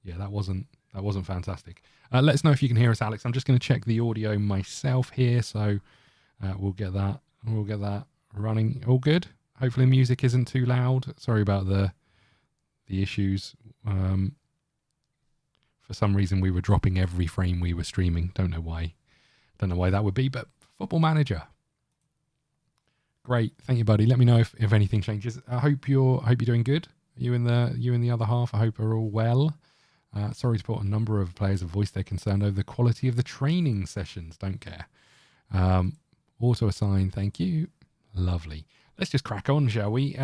Yeah, that wasn't fantastic. Let us know if you can hear us, Alex. I'm just going to check the audio myself here, so we'll get that running. All good. Hopefully, music isn't too loud. Sorry about the issues. For some reason, we were dropping every frame we were streaming. Don't know why. Don't know why that would be. But Football Manager, great. Thank you, buddy. Let me know if anything changes. I hope you're doing good. You and the other half, I hope, are all well. Sorry to put a number of players have voiced their concern over the quality of the training sessions. Don't care. Auto assign, thank you. Lovely. Let's just crack on, shall we?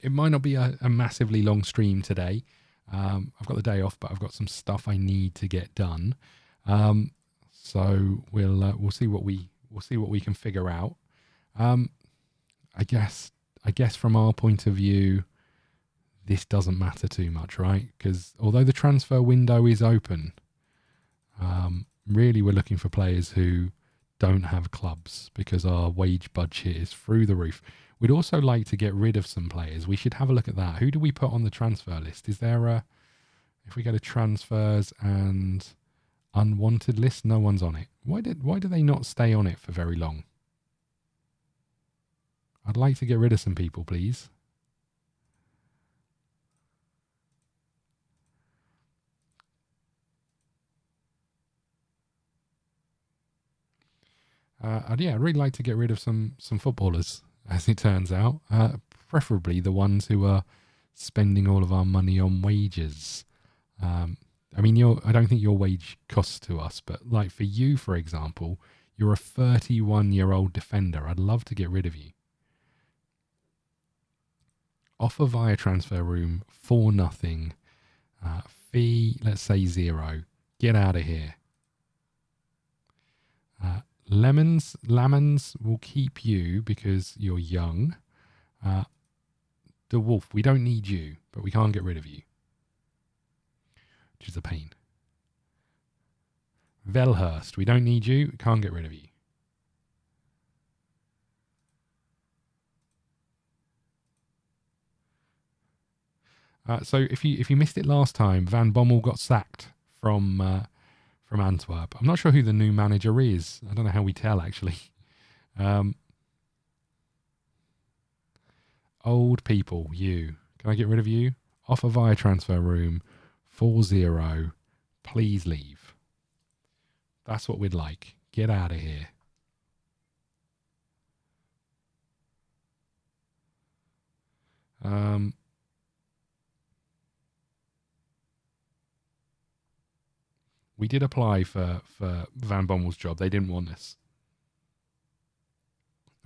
It might not be a massively long stream today. I've got the day off, but I've got some stuff I need to get done. So we'll see what we can figure out. I guess from our point of view, this doesn't matter too much, right? Because although the transfer window is open, really we're looking for players who don't have clubs because our wage budget is through the roof. We'd also like to get rid of some players. We should have a look at that. Who do we put on the transfer list? Is there if we go to transfers and unwanted list, no one's on it. Why do they not stay on it for very long? I'd like to get rid of some people, please. I'd really like to get rid of some footballers, as it turns out. Preferably the ones who are spending all of our money on wages. I mean, I don't think your wage costs to us, but like for you, for example, you're a 31-year-old defender. I'd love to get rid of you. Offer via transfer room for nothing. Fee, let's say 0. Get out of here. Lemons will keep you because you're young. The Wolf, we don't need you, but we can't get rid of you, which is a pain. Velhurst, we don't need you, can't get rid of you. So if you missed it last time, Van Bommel got sacked from Antwerp. I'm not sure who the new manager is. I don't know how we tell, actually. Old people, you. Can I get rid of you? Offer via transfer room, 4-0. Please leave. That's what we'd like. Get out of here. We did apply for Van Bommel's job. They didn't want us,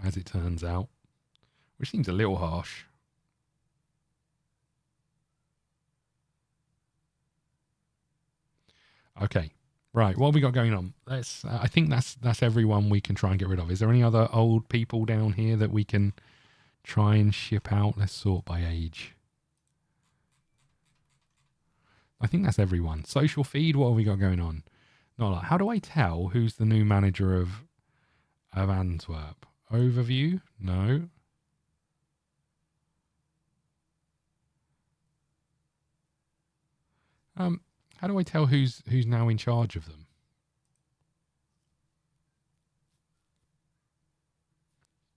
as it turns out, which seems a little harsh. Okay, right. What have we got going on? I think that's everyone we can try and get rid of. Is there any other old people down here that we can try and ship out? Let's sort by age. I think that's everyone. Social feed, what have we got going on? Not a lot. How do I tell who's the new manager of Antwerp? Overview? No. How do I tell who's now in charge of them?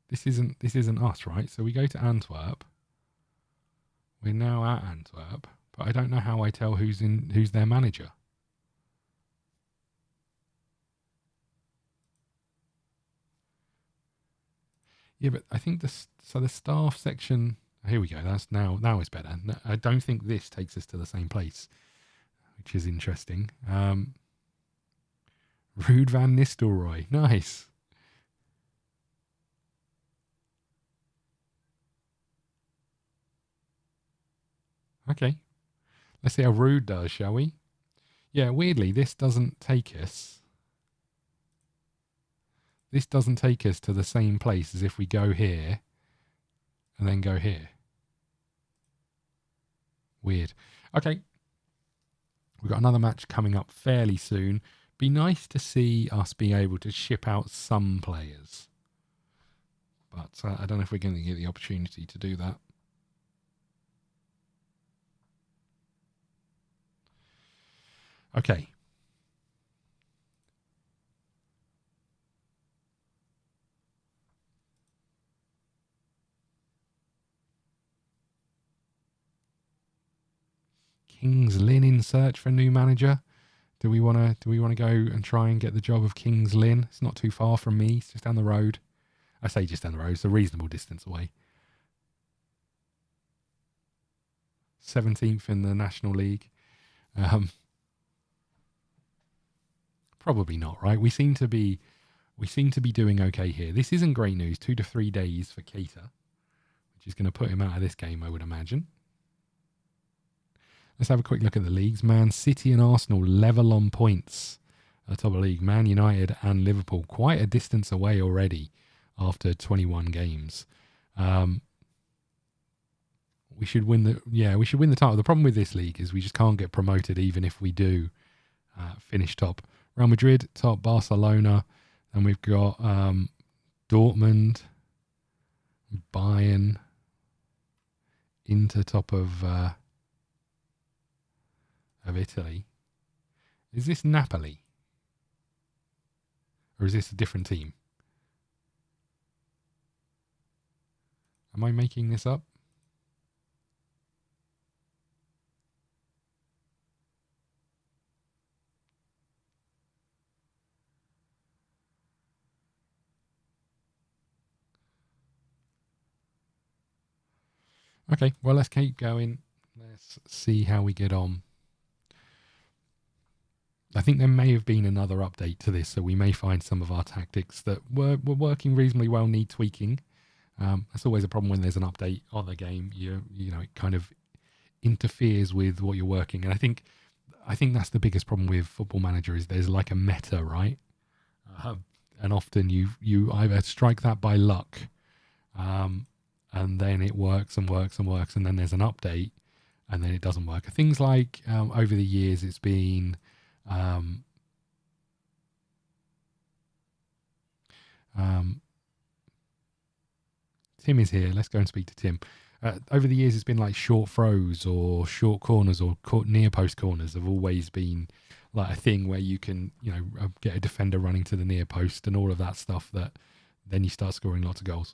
This isn't us, right? So we go to Antwerp. We're now at Antwerp, but I don't know how I tell who's their manager. Yeah, but I think the staff section. Here we go. That's now it's better. I don't think this takes us to the same place, which is interesting. Ruud van Nistelrooy, nice. Okay, let's see how Ruud does, shall we? Yeah, weirdly, this doesn't take us. This doesn't take us to the same place as if we go here and then go here. Weird. Okay. We've got another match coming up fairly soon. Be nice to see us be able to ship out some players. But I don't know if we're going to get the opportunity to do that. Okay. Kings Lynn in search for a new manager. Do we want to go and try and get the job of Kings Lynn? It's not too far from me. It's just down the road. I say just down the road. It's a reasonable distance away. 17th in the National League. Probably not, right? We seem to be doing okay here. This isn't great news. 2 to 3 days for Keita, which is going to put him out of this game, I would imagine. Let's have a quick look at the leagues. Man City and Arsenal level on points at the top of the league. Man United and Liverpool quite a distance away already after 21 games. We should win the title. The problem with this league is we just can't get promoted even if we do finish top. Real Madrid, top. Barcelona. And we've got Dortmund, Bayern, Inter top of Italy. Is this Napoli? Or is this a different team? Am I making this up? Okay, well, let's keep going. Let's see how we get on. I think there may have been another update to this, so we may find some of our tactics that were working reasonably well need tweaking. That's always a problem when there's an update on the game. You know, it kind of interferes with what you're working, and I think that's the biggest problem with Football Manager is there's like a meta, right? And often you either strike that by luck, and then it works and works and works, and then there's an update, and then it doesn't work. Things like over the years, it's been Tim is here. Let's go and speak to Tim. Over the years, it's been like short throws or short corners or near post corners have always been like a thing where you can, get a defender running to the near post and all of that stuff that then you start scoring lots of goals.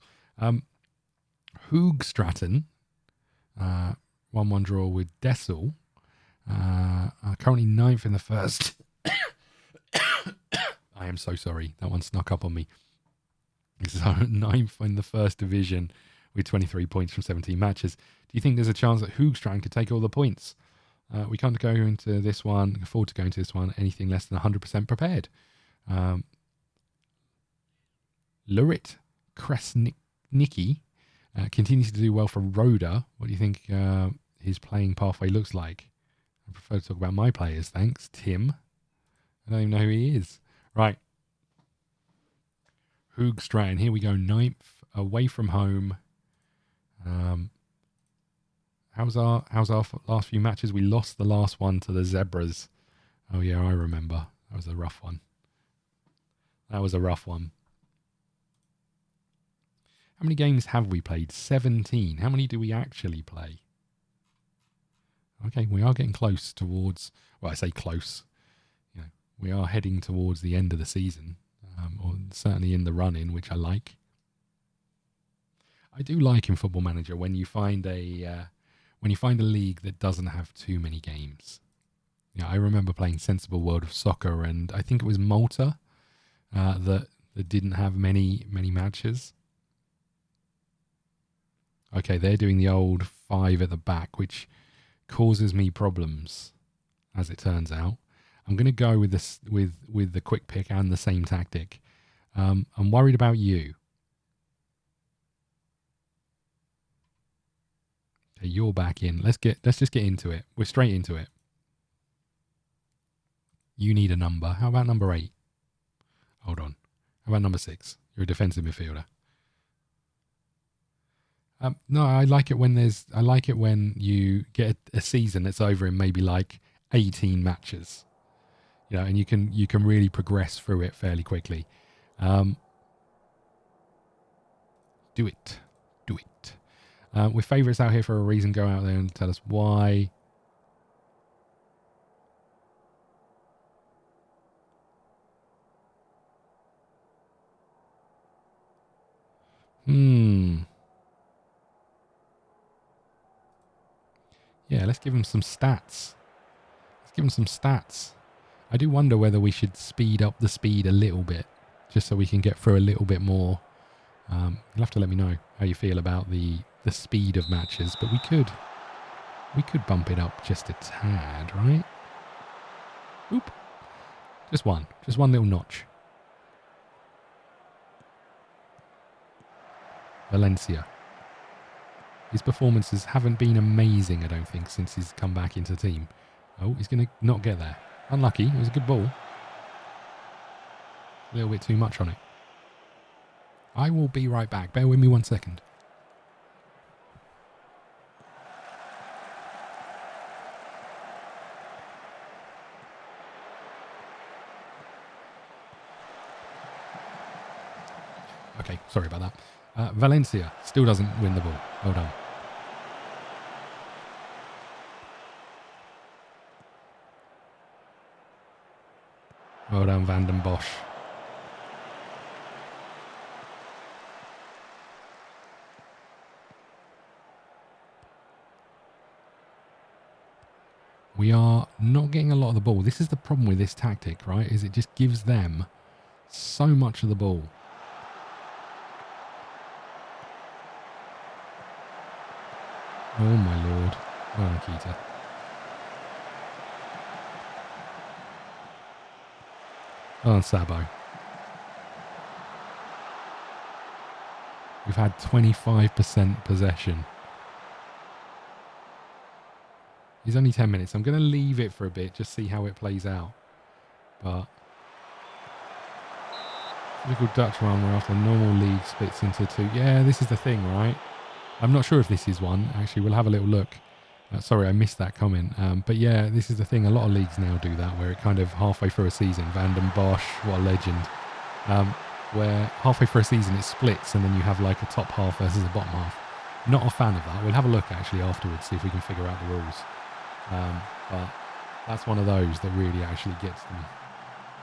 Hoog Stratton, 1-1 draw with Dessel, currently 9th in the first. I am so sorry. That one snuck up on me. This is 9th in the first division with 23 points from 17 matches. Do you think there's a chance that Hoogstrand could take all the points? We can't go into this one, afford to go into this one, anything less than 100% prepared. Lurit Kresnicki continues to do well for Roda. What do you think his playing pathway looks like? I prefer to talk about my players, thanks. Tim. I don't even know who he is. Right. Hoogstrand, here we go, 9th, away from home. How's our last few matches? We lost the last one to the Zebras. Oh yeah, I remember. That was a rough one. How many games have we played? 17. How many do we actually play? Okay, we are getting close towards, well, I say close. We are heading towards the end of the season. Or certainly in the run-in, which I like. I do like in Football Manager when you find a league that doesn't have too many games. I remember playing Sensible World of Soccer, and I think it was Malta that didn't have many matches. Okay, they're doing the old 5 at the back, which causes me problems, as it turns out. I'm going to go with this with the quick pick and the same tactic. I'm worried about you. Okay, you're back in. Let's just get into it. We're straight into it. You need a number. How about number 8? Hold on. How about number 6? You're a defensive midfielder. No, I like it when you get a season that's over in maybe like 18 matches. And you can really progress through it fairly quickly. Do it. We're favourites out here for a reason. Go out there and tell us why. Yeah, let's give him some stats. Let's give him some stats. I do wonder whether we should speed up the speed a little bit, just so we can get through a little bit more. You'll have to let me know how you feel about the speed of matches, but we could bump it up just a tad, right? Oop. Just one little notch. Valencia. His performances haven't been amazing, I don't think, since he's come back into the team. Oh, he's going to not get there. Unlucky. It was a good ball. A little bit too much on it. I will be right back. Bear with me 1 second. Okay, sorry about that. Valencia still doesn't win the ball. Well done. Well done, Van den Bosch. We are not getting a lot of the ball. This is the problem with this tactic, right? Is it just gives them so much of the ball. Oh my lord. Well done, Keita. Well done, Sabo. We've had 25% possession. It's only 10 minutes. I'm going to leave it for a bit, just see how it plays out. But typical Dutch run where after normal league splits into two. Yeah, this is the thing, right? I'm not sure if this is one. Actually, we'll have a little look. Sorry, I missed that comment. But yeah, this is the thing. A lot of leagues now do that, where it kind of halfway through a season, Van den Bosch, what a legend, where halfway through a season it splits and then you have like a top half versus a bottom half. Not a fan of that. We'll have a look actually afterwards, see if we can figure out the rules. But that's one of those that really actually gets to me.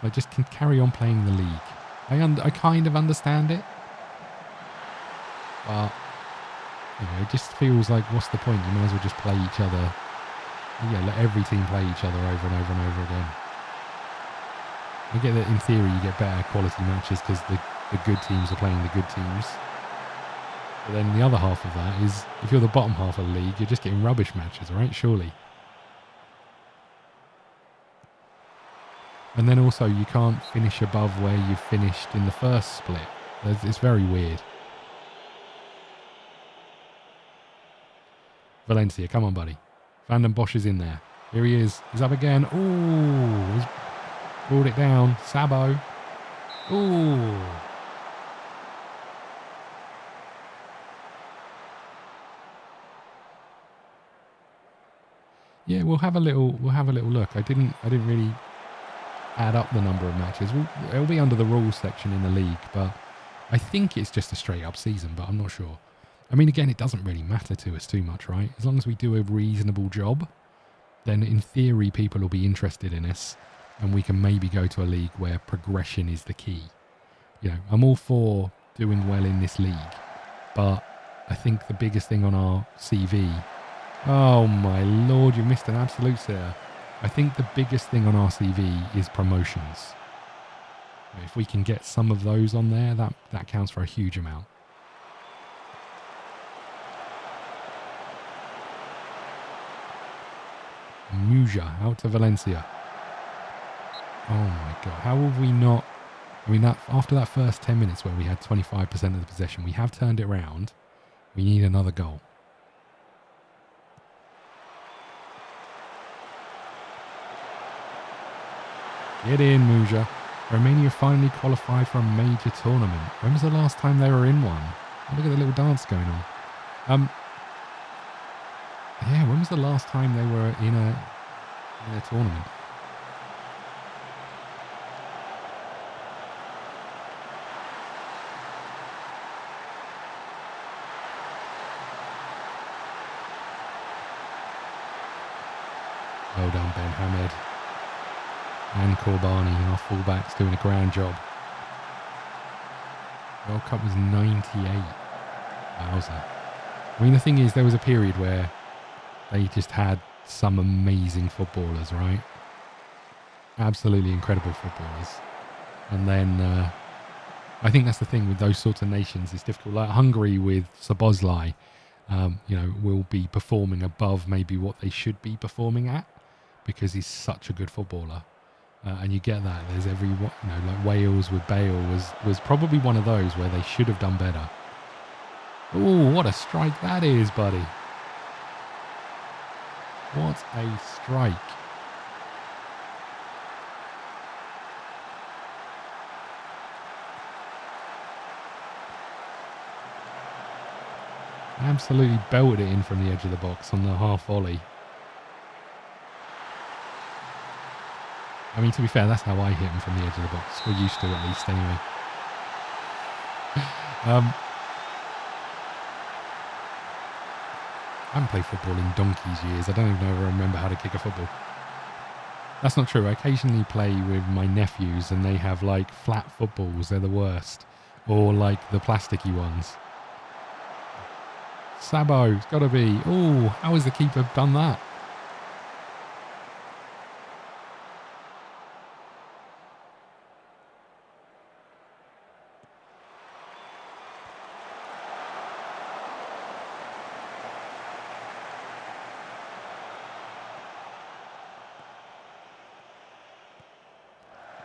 Like, just can carry on playing the league. I kind of understand it, but you know, it just feels like, what's the point? You might as well just play each other. Yeah, let every team play each other over and over and over again. I get that in theory you get better quality matches because the good teams are playing the good teams. But then the other half of that is, if you're the bottom half of the league, you're just getting rubbish matches, right? Surely. And then also you can't finish above where you finished in the first split. It's very weird. Valencia, come on, buddy. Van den Bosch is in there. Here he is. He's up again. Ooh, he's brought it down. Sabo. Ooh. Yeah, we'll have a little look. I didn't really add up the number of matches. It'll be under the rules section in the league, but I think it's just a straight up season, but I'm not sure. I mean, again, it doesn't really matter to us too much, right? As long as we do a reasonable job, then in theory people will be interested in us and we can maybe go to a league where progression is the key. You know, I'm all for doing well in this league, but I think the biggest thing on our CV... Oh my lord, you missed an absolute sitter. I think the biggest thing on our CV is promotions. If we can get some of those on there, that counts for a huge amount. Muja out to Valencia. Oh my god, how have we not... I mean, that after that first 10 minutes where we had 25% of the possession, we have turned it around. We need another goal. Get in, Muja. Romania finally qualified for a major tournament. When was the last time they were in one? Look at the little dance going on. Yeah, when was the last time they were in a tournament? Well done, Ben Hamed. And Corbani, our fullbacks, doing a grand job. World Cup was 98. Wowza. I mean, the thing is, there was a period where they just had some amazing footballers, right? Absolutely incredible footballers. And then I think that's the thing with those sorts of nations. It's difficult. Like Hungary with Szoboszlai, will be performing above maybe what they should be performing at because he's such a good footballer. And you get that. There's like Wales with Bale was probably one of those where they should have done better. Oh, what a strike that is, buddy. What a strike. Absolutely belted it in from the edge of the box on the half volley. I mean, to be fair, that's how I hit him from the edge of the box. We're used to it at least anyway. I haven't played football in donkey's years. I don't even know if I remember how to kick a football. That's not true. I occasionally play with my nephews and they have like flat footballs. They're the worst. Or like the plasticky ones. Sabo, it's got to be. Oh, how has the keeper done that?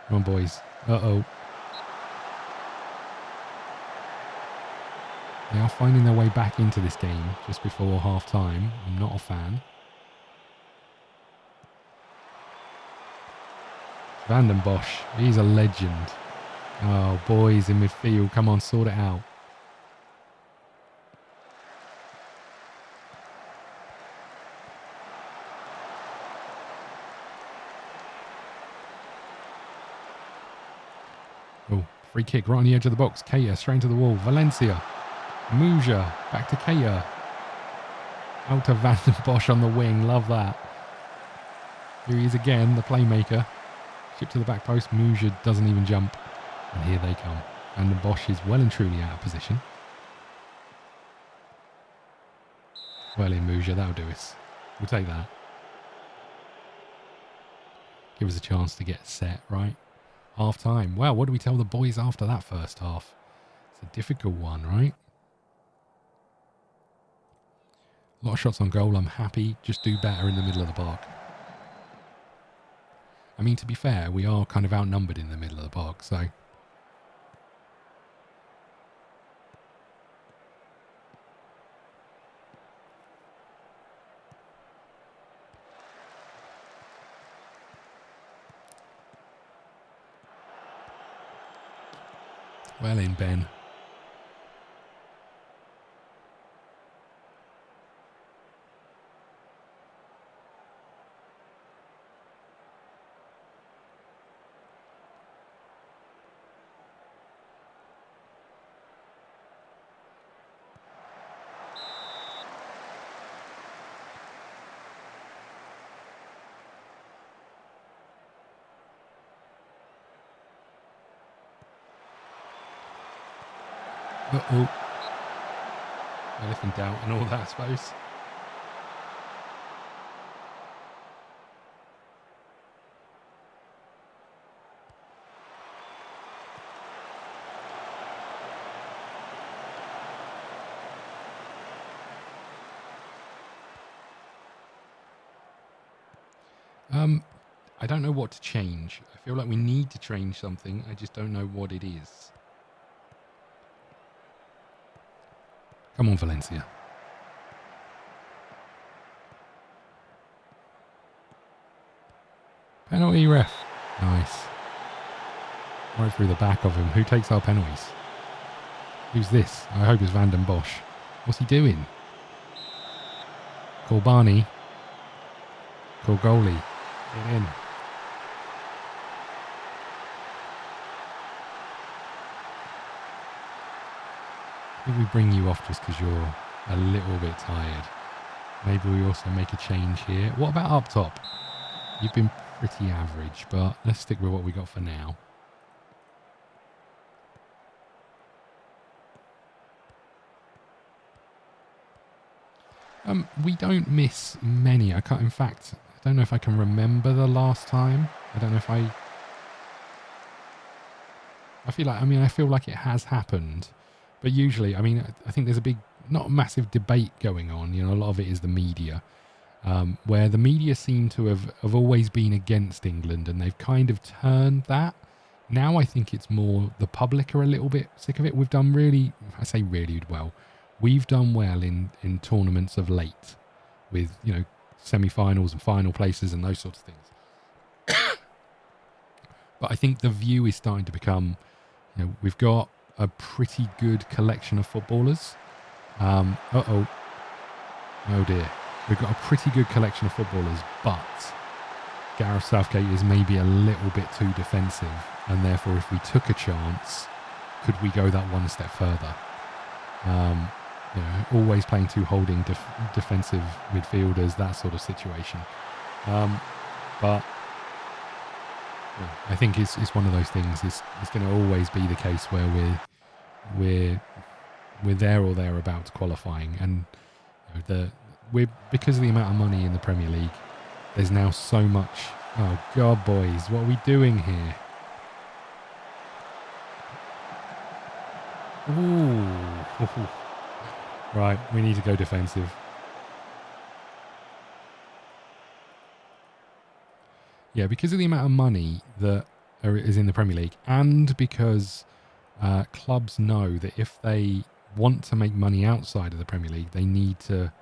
Come on, boys. Uh-oh. They are finding their way back into this game just before half-time. I'm not a fan. Van den Bosch, he's a legend. Oh, boys in midfield, come on, sort it out. Oh, free kick right on the edge of the box. Kaya straight into the wall. Valencia. Muja. Back to Kaya. Out to Van den Bosch on the wing. Love that. Here he is again, the playmaker. Chip to the back post. Muja doesn't even jump. And here they come. Van den Bosch is well and truly out of position. Well in, Muja. That'll do us. We'll take that. Give us a chance to get set, right? Half time. Well, what do we tell the boys after that first half? It's a difficult one, right? A lot of shots on goal. I'm happy. Just do better in the middle of the park. I mean, to be fair, we are kind of outnumbered in the middle of the park, so... Well in, Ben. Uh-oh. Elephant doubt and all that, I suppose. I don't know what to change. I feel like we need to change something. I just don't know what it is. Come on, Valencia. Penalty, ref. Nice. Right through the back of him. Who takes our penalties? Who's this? I hope it's Van den Bosch. What's he doing? Corbani. Corgoli. Get in. I think we bring you off just because you're a little bit tired. Maybe we also make a change here. What about up top? You've been pretty average, but let's stick with what we got for now. We don't miss many. I can't. In fact, I don't know if I can remember the last time. I don't know if I feel like. I mean, I feel like it has happened, but usually, I mean, I think there's a big, not a massive debate going on. You know, a lot of it is the media, where the media seem to have always been against England, and they've kind of turned that. Now I think it's more the public are a little bit sick of it. We've done really, I say really well. We've done well in tournaments of late with, you know, semi-finals and final places and those sorts of things. But I think the view is starting to become, you know, we've got a pretty good collection of footballers. Oh dear. We've got a pretty good collection of footballers, but Gareth Southgate is maybe a little bit too defensive, and therefore if we took a chance, could we go that one step further? You know, always playing two holding defensive midfielders, that sort of situation. But yeah, I think it's one of those things. It's going to always be the case where we're there or thereabouts qualifying, and you know, we're because of the amount of money in the Premier League. There's now so much. Oh God, boys, what are we doing here? Ooh. Right, we need to go defensive. Yeah, because of the amount of money that is in the Premier League, and because clubs know that if they want to make money outside of the Premier League, they need to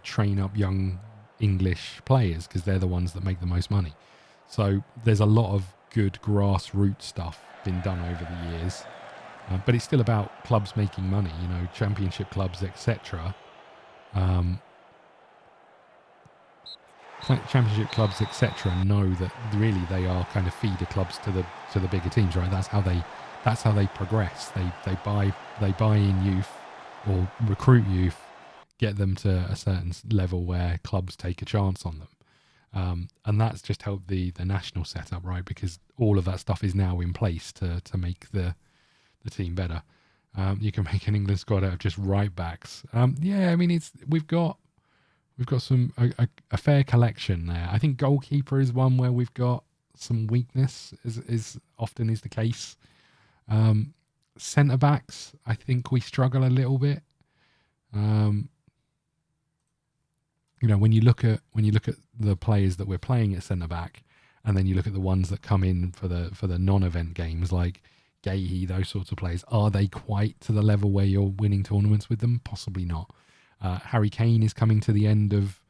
train up young English players because they're the ones that make the most money. So there's a lot of good grassroots stuff been done over the years. But it's still about clubs making money, you know, championship clubs, etc. Championship clubs, etc. know that really they are kind of feeder clubs to the bigger teams, right? That's how they progress. They buy in youth or recruit youth, get them to a certain level where clubs take a chance on them. And that's just helped the national setup, right? Because all of that stuff is now in place to make the team better. You can make an England squad out of just right backs. Yeah, I mean we've got some a fair collection there. I think goalkeeper is one where we've got some weakness, is often is the case. Centre backs, I think we struggle a little bit. You know, when you look at the players that we're playing at centre back, and then you look at the ones that come in for the non-event games like Gahey, those sorts of players, are they quite to the level where you're winning tournaments with them? Possibly not. Harry Kane is coming to the end of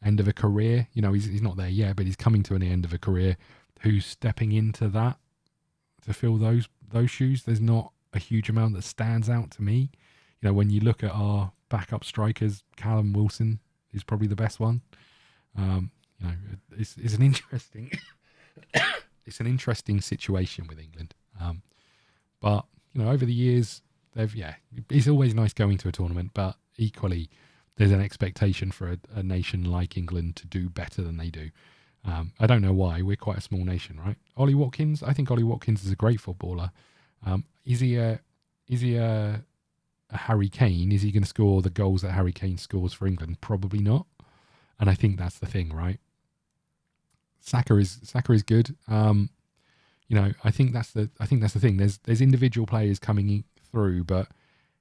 a career. You know, he's not there yet, but he's coming to an end of a career. Who's stepping into that to fill those shoes? There's not a huge amount that stands out to me. You know, when you look at our backup strikers, Callum Wilson is probably the best one. You know, it's an interesting it's an interesting situation with England. But you know, over the years, it's always nice going to a tournament, but equally, there's an expectation for a nation like England to do better than they do. I don't know why. We're quite a small nation, right? Ollie Watkins. I think Ollie Watkins is a great footballer. Is he a Harry Kane? Is he going to score the goals that Harry Kane scores for England? Probably not. And I think that's the thing, right? Saka is good. You know, I think that's the thing. There's individual players coming through, but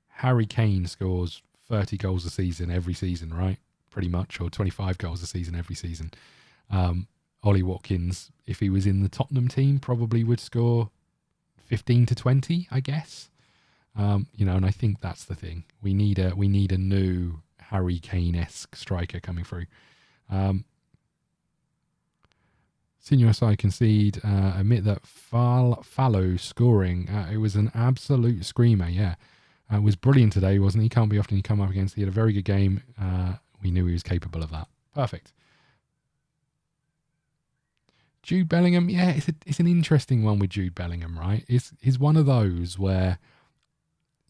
Harry Kane scores 30 goals a season every season, right? Pretty much, or 25 goals a season every season. Ollie Watkins, if he was in the Tottenham team, probably would score 15 to 20, I guess. You know, and I think that's the thing. We need a new Harry Kane-esque striker coming through. Senior side concede, admit that Fallow scoring, it was an absolute screamer, yeah. It was brilliant today, wasn't he? Can't be often you come up against. He had a very good game. We knew he was capable of that. Perfect. Jude Bellingham, yeah, it's an interesting one with Jude Bellingham, right? He's one of those where,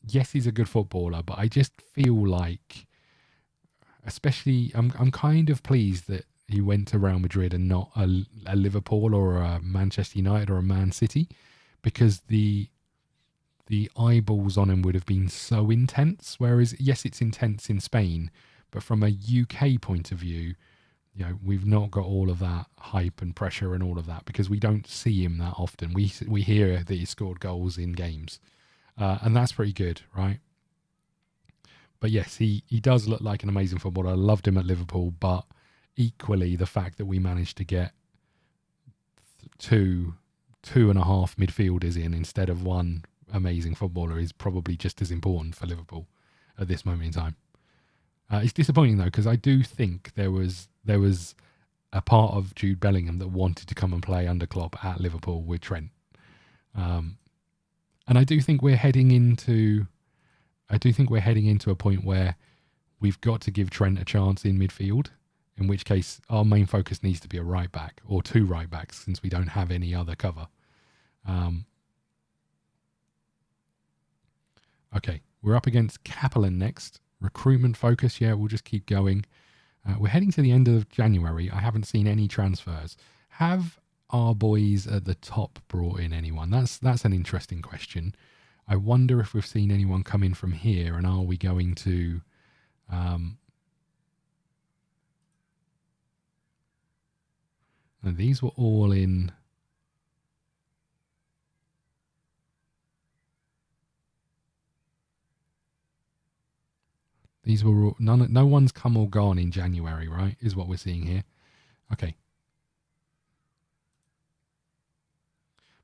yes, he's a good footballer, but I just feel like, especially, I'm kind of pleased that he went to Real Madrid and not a Liverpool or a Manchester United or a Man City, because the the eyeballs on him would have been so intense. Whereas, yes, it's intense in Spain, but from a UK point of view, you know, we've not got all of that hype and pressure and all of that because we don't see him that often. We hear that he scored goals in games, and that's pretty good, right? But yes, he does look like an amazing footballer. I loved him at Liverpool, but equally the fact that we managed to get two and a half midfielders in instead of one amazing footballer is probably just as important for Liverpool at this moment in time. It's disappointing though because I do think there was a part of Jude Bellingham that wanted to come and play under Klopp at Liverpool with Trent, and I do think we're heading into a point where we've got to give Trent a chance in midfield. In which case, our main focus needs to be a right back or two right backs since we don't have any other cover. Okay, we're up against Kaplan next. Recruitment focus, yeah, we'll just keep going. We're heading to the end of January. I haven't seen any transfers. Have our boys at the top brought in anyone? That's an interesting question. I wonder if we've seen anyone come in from here, and are we going to... and these were all in... These were all, no one's come or gone in January, right? Is what we're seeing here. Okay.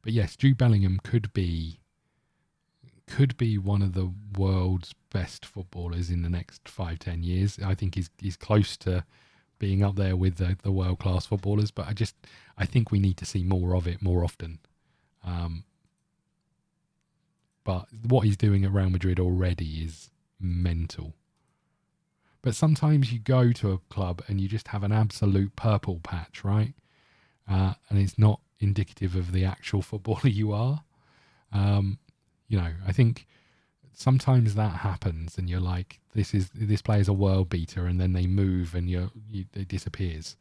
But yes, Jude Bellingham could be one of the world's best footballers in the next 5-10 years. I think he's close to being up there with the world class footballers, but I think we need to see more of it more often. But what he's doing at Real Madrid already is mental. But sometimes you go to a club and you just have an absolute purple patch, right? And it's not indicative of the actual footballer you are. You know, I think sometimes that happens and you're like, this player's a world beater, and then they move and it disappears.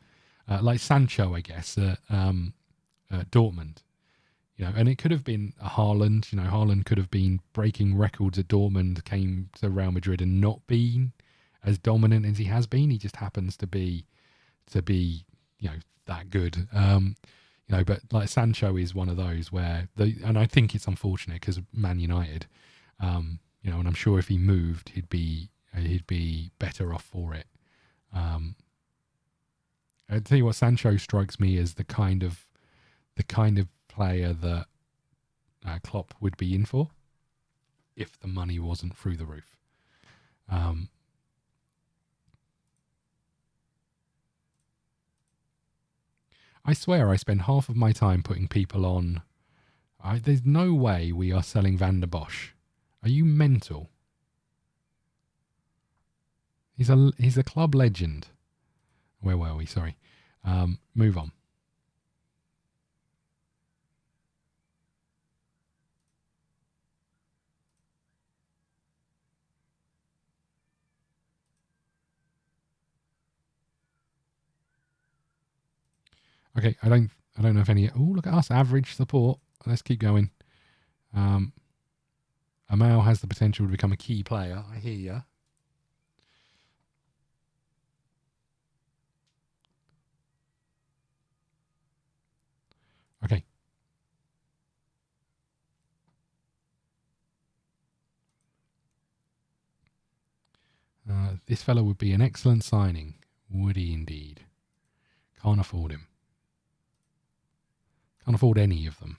Like Sancho, I guess, at Dortmund. You know, and it could have been a Haaland. You know, Haaland could have been breaking records at Dortmund, came to Real Madrid and not been as dominant as he has been. He just happens to be, you know, that good. You know, but like Sancho is one of those where and I think it's unfortunate because Man United, you know, and I'm sure if he moved, he'd be better off for it. I'll tell you what, Sancho strikes me as the kind of player that Klopp would be in for if the money wasn't through the roof. I swear I spend half of my time putting people on. There's no way we are selling Van der Bosch. Are you mental? He's a club legend. Where were we? Sorry. Move on. Okay, I don't know if any. Oh, look at us, average support. Let's keep going. Amal has the potential to become a key player. I hear you. Okay. This fellow would be an excellent signing. Would he indeed? Can't afford him. Can't afford any of them.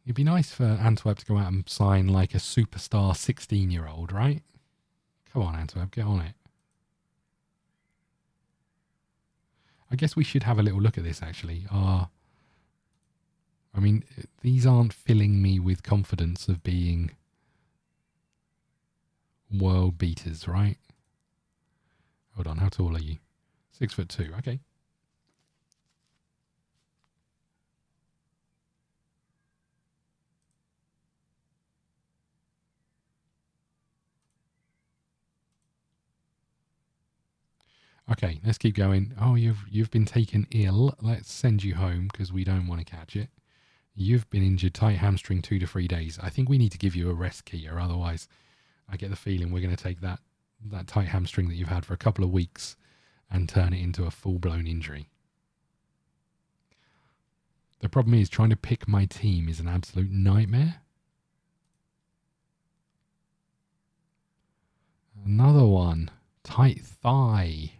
It'd be nice for Antwerp to go out and sign like a superstar 16-year-old, right? Come on, Antwerp, get on it. I guess we should have a little look at this, actually. I mean, these aren't filling me with confidence of being world beaters, right? Hold on, how tall are you? 6'2", okay. Okay, let's keep going. Oh, you've been taken ill. Let's send you home because we don't want to catch it. You've been injured, tight hamstring, 2 to 3 days. I think we need to give you a rest, Kia. Otherwise, I get the feeling we're going to take that tight hamstring that you've had for a couple of weeks and turn it into a full-blown injury. The problem is trying to pick my team is an absolute nightmare. Another one. Tight thigh.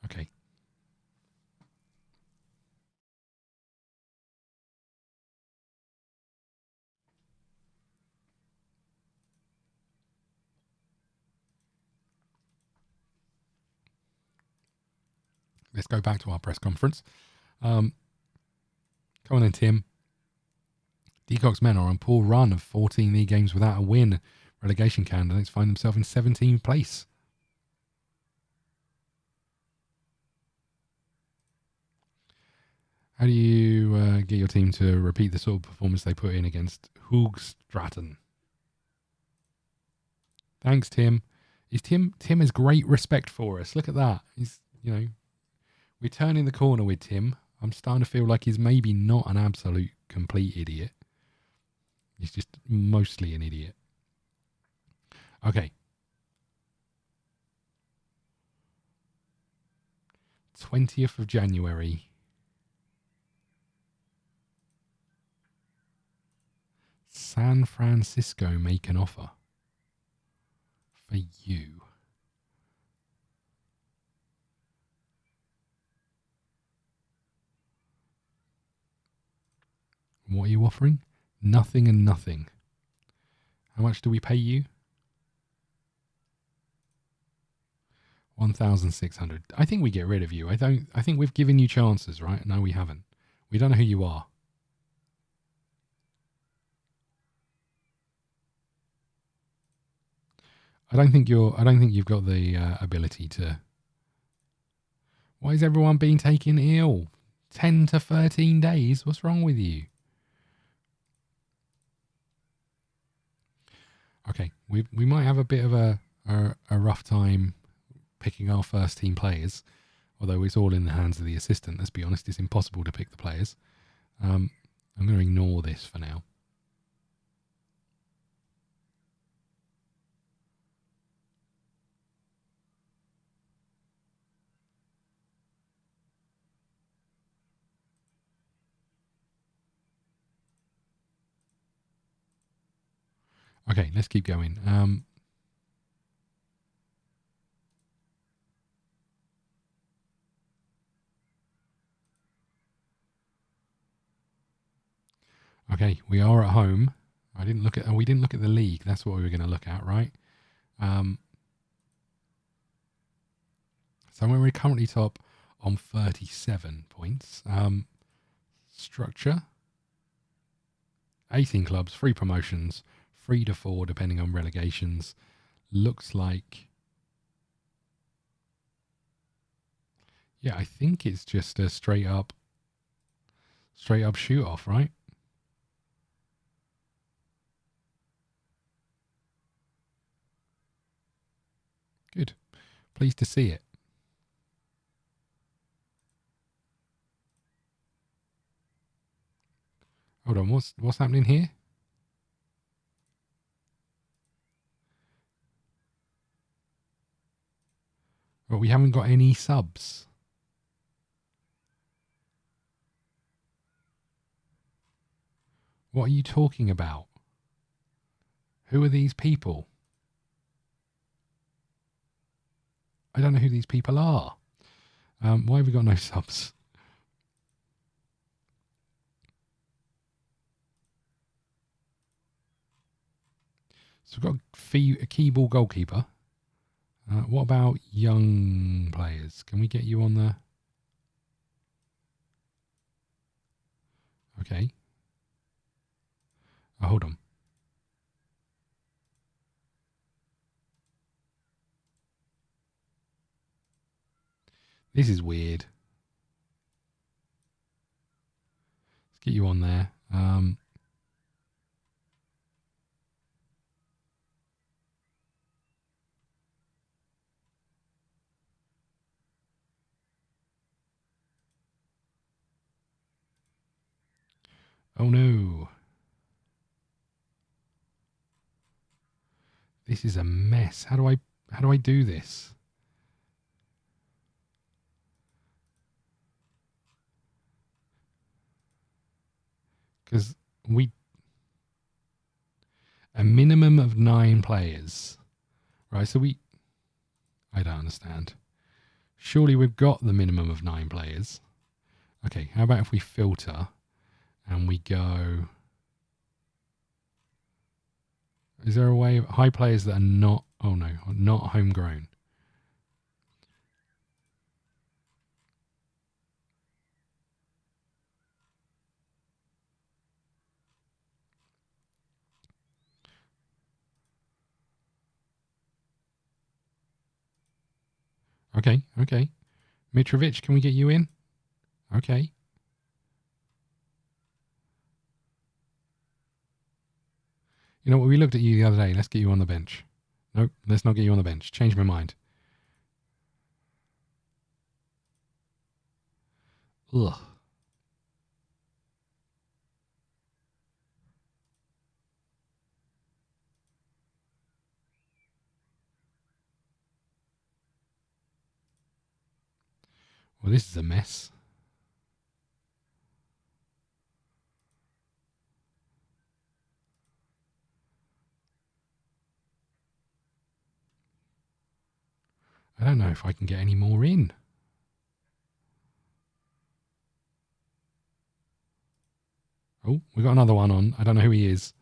Okay. Let's go back to our press conference. Come on in, Tim. Deacock's men are on poor run of 14 league games without a win. Relegation candidates find themselves in 17th place. How do you get your team to repeat the sort of performance they put in against Hoogstraten? Thanks, Tim. Tim has great respect for us. Look at that. We're turning the corner with Tim. I'm starting to feel like he's maybe not an absolute complete idiot. He's just mostly an idiot. Okay. 20th of January. San Francisco make an offer for you. What are you offering? Nothing and nothing. How much do we pay you? 1,600. I think we get rid of you. I think we've given you chances, right? No, we haven't. We don't know who you are. I don't think you've got the ability to. Why is everyone being taken ill? 10 to 13 days? What's wrong with you? Okay, we might have a bit of a rough time picking our first team players, although it's all in the hands of the assistant. Let's be honest, it's impossible to pick the players. I'm going to ignore this for now. Okay, let's keep going. Okay, we are at home. We didn't look at the league. That's what we were going to look at, right? So we're currently top on 37 points. Structure: 18 clubs, 3 promotions, 3 to 4 depending on relegations. Looks like, yeah, I think it's just a straight up shoot off, right? Good. Pleased to see it. Hold on, what's happening here? Well, we haven't got any subs. What are you talking about? Who are these people? I don't know who these people are. Why have we got no subs? So we've got a key ball goalkeeper. What about young players? Can we get you on the... Okay. Oh, hold on. This is weird. Let's get you on there. Oh no. This is a mess. How do I do this? Because a minimum of 9 players. Right, so I don't understand. Surely we've got the minimum of 9 players. Okay, how about if we filter and we go... Is there a way of high players that are not... Oh no, not homegrown. Okay. Mitrovic, can we get you in? Okay. You know what? We looked at you the other day. Let's get you on the bench. Nope, let's not get you on the bench. Change my mind. Ugh. Well, this is a mess. I don't know if I can get any more in. Oh, we got another one on. I don't know who he is.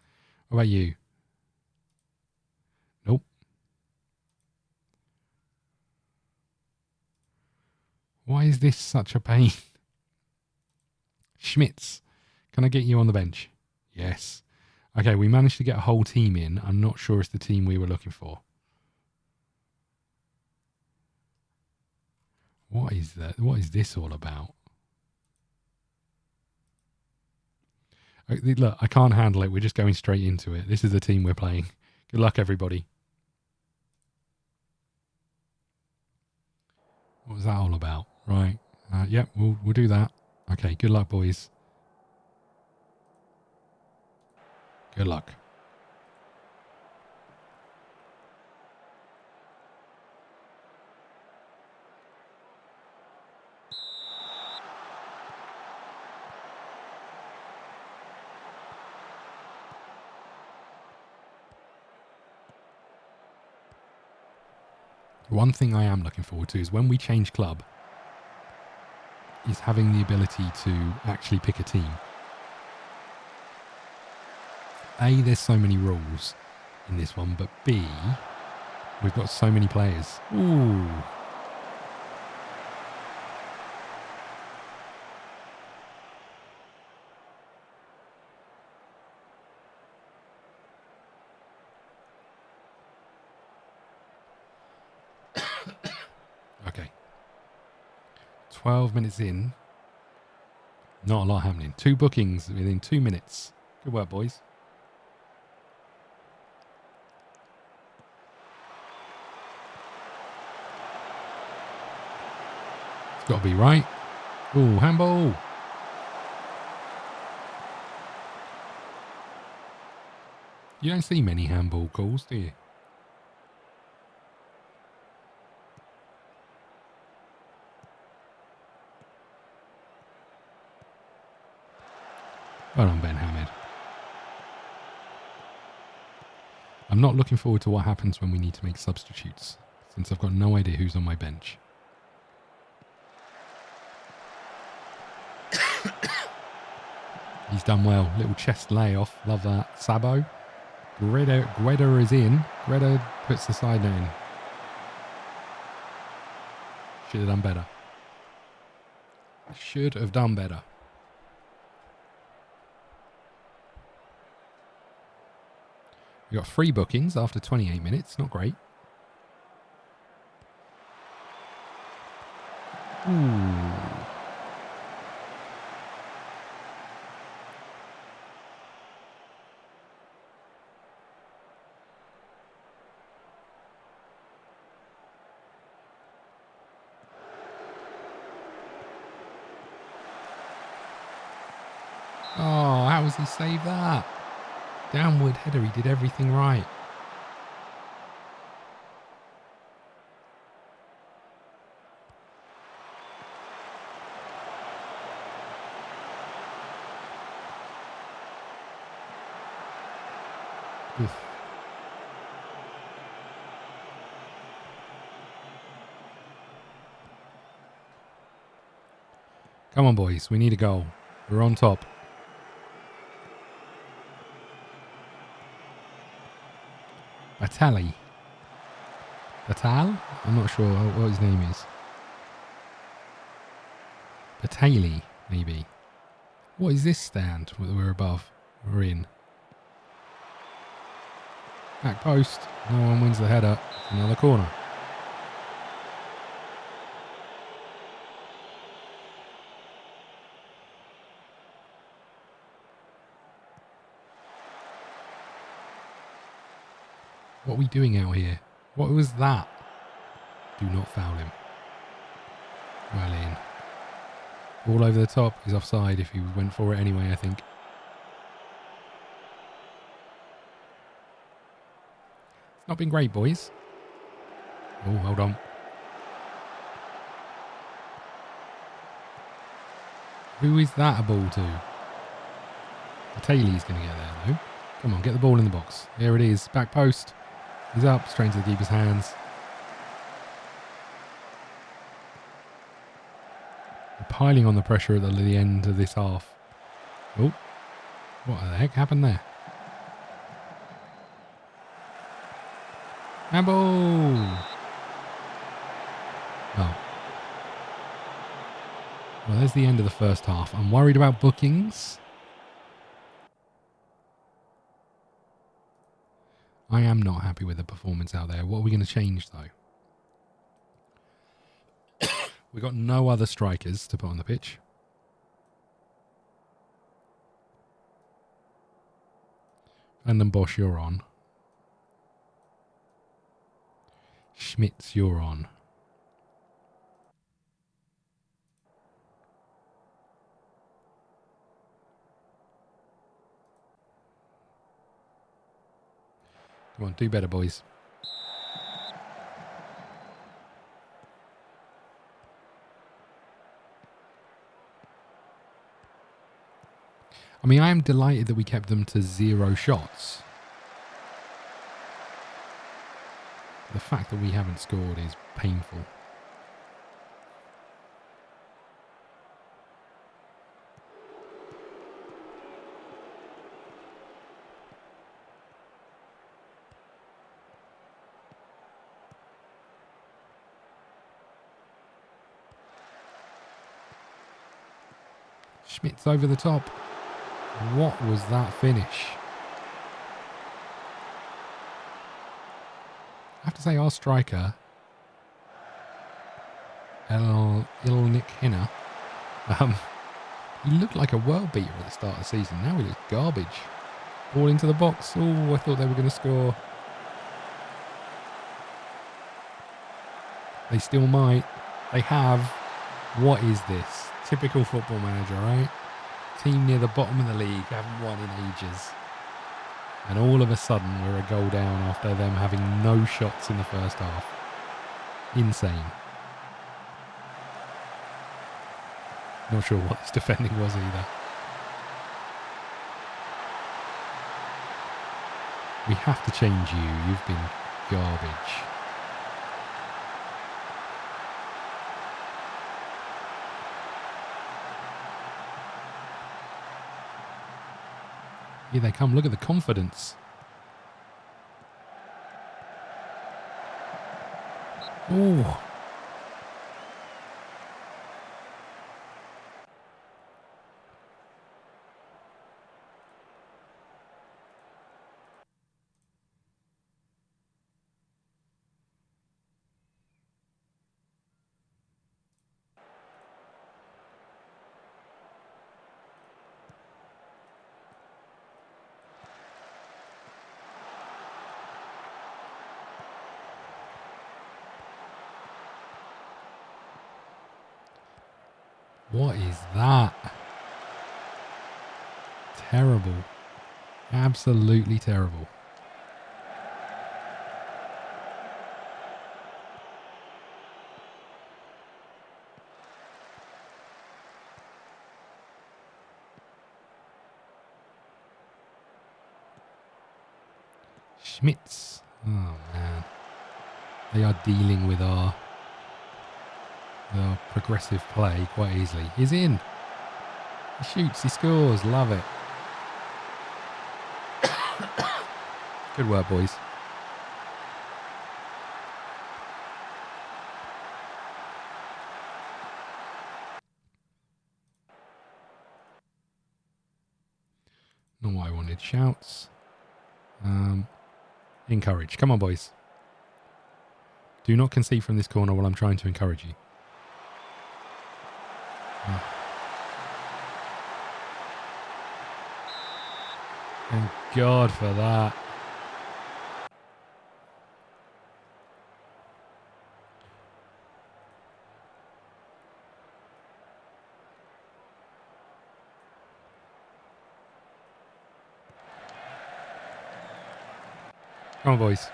What about you? Nope. Why is this such a pain? Schmitz, can I get you on the bench? Yes. Okay, we managed to get a whole team in. I'm not sure it's the team we were looking for. What is that? What is this all about? Look, I can't handle it. We're just going straight into it. This is the team we're playing. Good luck, everybody. What was that all about? Right. Yep, we'll do that. Okay, good luck, boys. Good luck. One thing I am looking forward to is when we change club, is having the ability to actually pick a team. A, there's so many rules in this one, but B, we've got so many players. Ooh. Okay. 12 minutes in. Not a lot happening. 2 bookings within 2 minutes. Good work, boys. It's got to be right. Ooh, handball. You don't see many handball calls, do you? Well done, Ben Hamid. I'm not looking forward to what happens when we need to make substitutes, since I've got no idea who's on my bench. He's done well. Little chest layoff. Love that. Sabo. Gueda is in. Gueda puts the side net in. Should have done better. Should have done better. We got 3 bookings after 28 minutes. Not great. Ooh. Oh, how has he saved that? Downward header, he did everything right. Oof. Come on, boys. We need a goal. We're on top. Batali. Batal? I'm not sure what his name is. Batali, maybe. What is this stand that we're above? We're in. Back post. No one wins the header. Another corner. What are we doing out here? What was that? Do not foul him. Well in. All over the top. He's offside if he went for it anyway, I think. It's not been great, boys. Oh, hold on. Who is that a ball to? Taylor's going to get there, though. Come on, get the ball in the box. Here it is. Back post. He's up, straight into the keeper's hands. We're piling on the pressure at the end of this half. Oh, what the heck happened there? Handball! Oh. Well, there's the end of the first half. I'm worried about bookings. I am not happy with the performance out there. What are we going to change, though? We've got no other strikers to put on the pitch. And then Bosch, you're on. Schmitz, you're on. Come on, do better, boys. I mean, I am delighted that we kept them to 0 shots. The fact that we haven't scored is painful. Schmitz over the top. What was that finish? I have to say, our striker, Ilnik Henna, he looked like a world beater at the start of the season. Now he looks garbage. Ball into the box. Oh, I thought they were going to score. They still might. They have. What is this? Typical Football Manager, right? Team near the bottom of the league, haven't won in ages. And all of a sudden, we're a goal down after them having no shots in the first half. Insane. Not sure what this defending was either. We have to change you. You've been garbage. Here they come. Look at the confidence. Oh. What is that? Terrible. Absolutely terrible. Schmitz. Oh, man. They are dealing with our progressive play quite easily. He's in. He shoots. He scores. Love it. Good work, boys. Not what I wanted. Shouts. Encourage. Come on, boys. Do not concede from this corner while I'm trying to encourage you. Thank God for that. Come on, boys.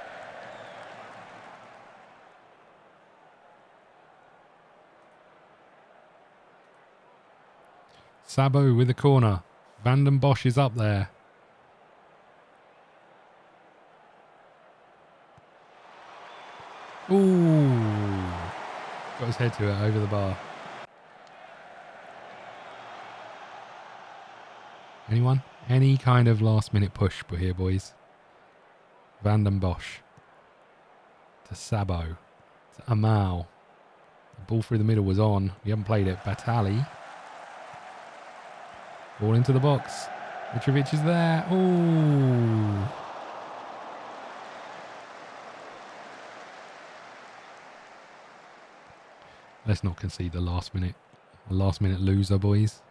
Sabo with the corner. Van den Bosch is up there. Ooh. Got his head to it over the bar. Anyone? Any kind of last minute push here, boys. Van den Bosch. To Sabo. To Amal. The ball through the middle was on. We haven't played it. Batali. Ball into the box. Mitrovic is there. Ooh. Let's not concede the last minute. A last minute loser, boys.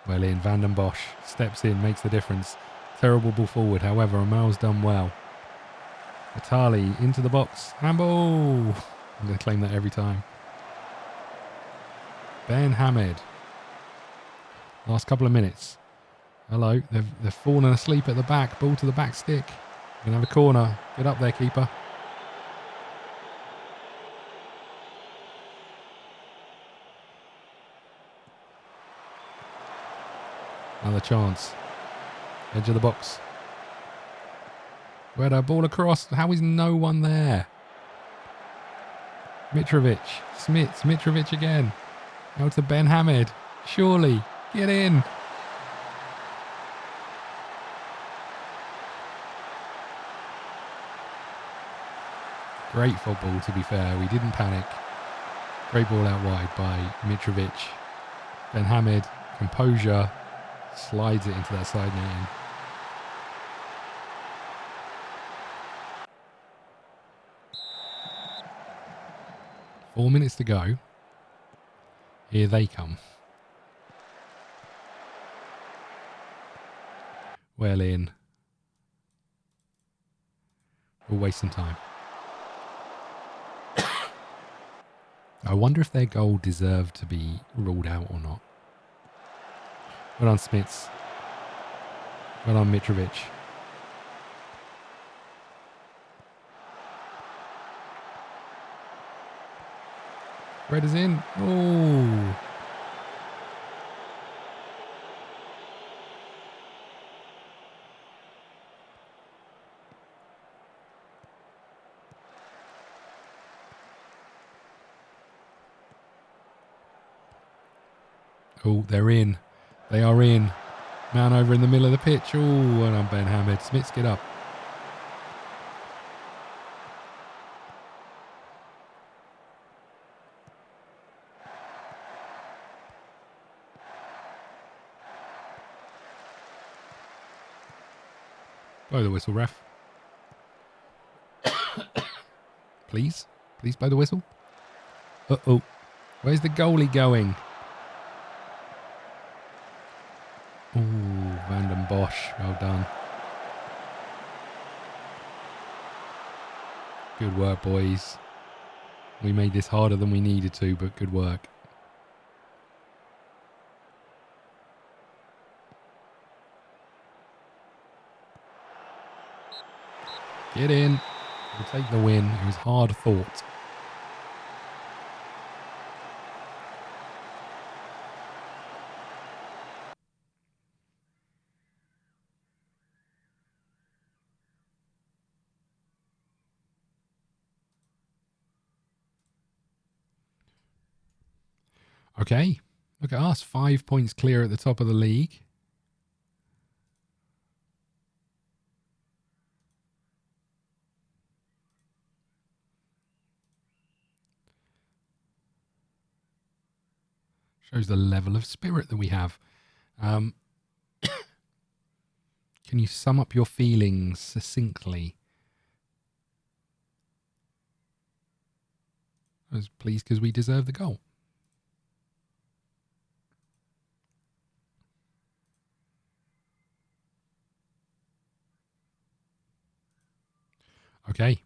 Well in. Van den Bosch steps in, makes the difference. Terrible ball forward. However, Amal's done well. Batali into the box. Handball. I'm going to claim that every time. Ben Hamed. Last couple of minutes. Hello. They've fallen asleep at the back. Ball to the back stick. Going to have a corner. Get up there, keeper. Another chance. Edge of the box. Where the ball across. How is no one there? Mitrovic. Smits. Mitrovic again. Out to Ben Hamed. Surely. Get in. Great football, to be fair. We didn't panic. Great ball out wide by Mitrovic. Ben Hamed. Composure. Slides it into that side netting. Four minutes to go. Here they come. Well in. We'll waste some time. I wonder if their goal deserved to be ruled out or not. Well on Smits. Well on Mitrovic. Red is in. Oh. Oh, they're in. They are in. Man over in the middle of the pitch. Oh, well on Ben Hamed. Smits, get up. Blow the whistle, ref. Please? Please blow the whistle. Uh-oh. Where's the goalie going? Ooh, Van den Bosch. Well done. Good work, boys. We made this harder than we needed to, but good work. Get in. We'll take the win. It was hard fought. Okay. Look at us. 5 points clear at the top of the league. Shows the level of spirit that we have. Can you sum up your feelings succinctly? I was pleased because we deserve the goal. Okay,